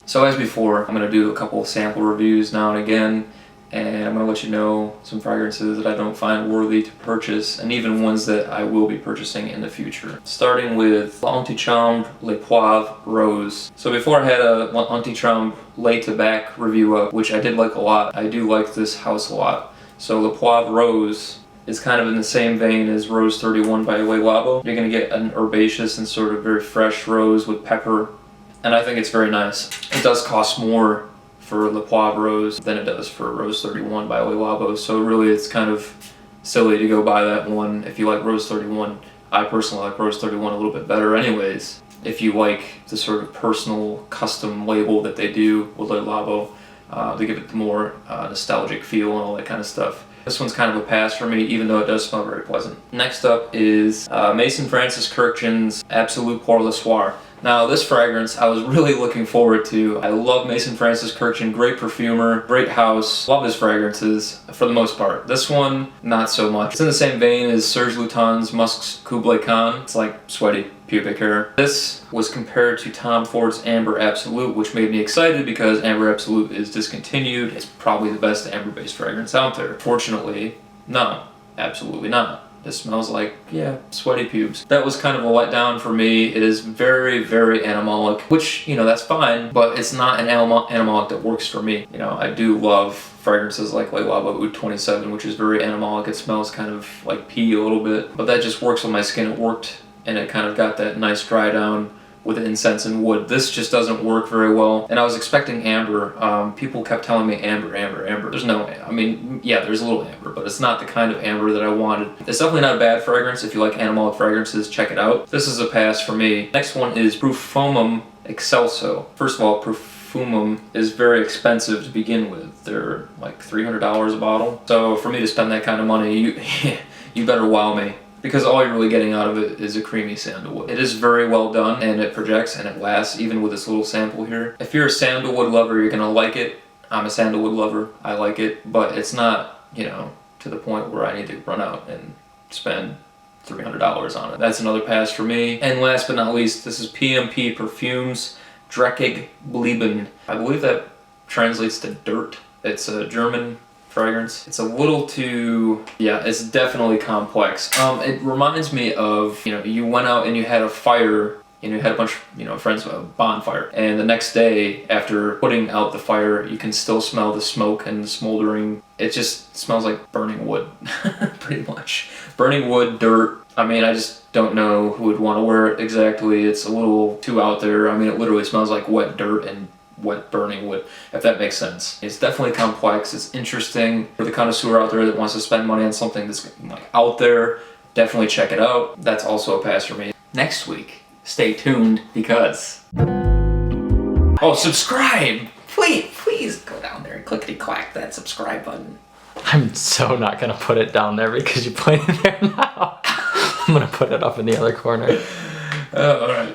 So as before, I'm going to do a couple of sample reviews now and again, and I'm going to let you know some fragrances that I don't find worthy to purchase, and even ones that I will be purchasing in the future. Starting with L'Antichambre Le Poivre Rose. So before I had a L'Antichambre Le Tabac review up, which I did like a lot. I do like this house a lot. So Le Poivre Rose is kind of in the same vein as Rose 31 by Le Labo. You're going to get an herbaceous and sort of very fresh rose with pepper, and I think it's very nice. It does cost more for Le Poivre Rose than it does for Rose 31 by Le Labo, so really it's kind of silly to go buy that one if you like Rose 31. I personally like Rose 31 a little bit better anyways. If you like the sort of personal custom label that they do with Le Labo, they give it the more nostalgic feel and all that kind of stuff. This one's kind of a pass for me, even though it does smell very pleasant. Next up is Mason Francis Kurkdjian's Absolute Pour Le Soir. Now this fragrance I was really looking forward to. I love Mason Francis Kurkdjian, great perfumer, great house, love his fragrances for the most part. This one, not so much. It's in the same vein as Serge Lutens' Musk's Kublai Khan. It's like sweaty pubic hair. This was compared to Tom Ford's Amber Absolute, which made me excited because Amber Absolute is discontinued. It's probably the best amber-based fragrance out there. Fortunately, no, absolutely not. This smells like, yeah, sweaty pubes. That was kind of a letdown for me. It is very, very animalic, which, you know, that's fine, but it's not an animalic that works for me. You know, I do love fragrances like Le Labo Oud 27, which is very animalic. It smells kind of like pee a little bit, but that just works on my skin. It worked, and it kind of got that nice dry down with incense and wood. This just doesn't work very well, and I was expecting amber. People kept telling me amber, amber, amber. There's no, I mean, yeah, there's a little amber, but it's not the kind of amber that I wanted. It's definitely not a bad fragrance. If you like animalic fragrances, check it out. This is a pass for me. Next one is Profumum Excelso. First of all, Profumum is very expensive to begin with. They're like $300 a bottle. So for me to spend that kind of money, you better wow me, because all you're really getting out of it is a creamy sandalwood. It is very well done, and it projects and it lasts, even with this little sample here. If you're a sandalwood lover, you're gonna like it. I'm a sandalwood lover, I like it, but it's not, you know, to the point where I need to run out and spend $300 on it. That's another pass for me. And last but not least, this is PMP Perfumes Dreckig Blieben. I believe that translates to dirt. It's a German fragrance. It's a little too, yeah, it's definitely complex. It reminds me of, you know, you went out and you had a fire, and you had a bunch of, you know, friends with a bonfire, and the next day after putting out the fire, you can still smell the smoke and the smoldering. It just smells like burning wood, pretty much. Burning wood, dirt. I mean, I just don't know who would want to wear it exactly. It's a little too out there. I mean, it literally smells like wet dirt and wet burning wood, if that makes sense. It's definitely complex. It's interesting. For the connoisseur out there that wants to spend money on something that's like out there, definitely check it out. That's also a pass for me. Next week, stay tuned because, oh, subscribe! Please go down there and clickety-clack that subscribe button. I'm so not gonna put it down there because you put it there now. I'm gonna put it up in the other corner. Alright.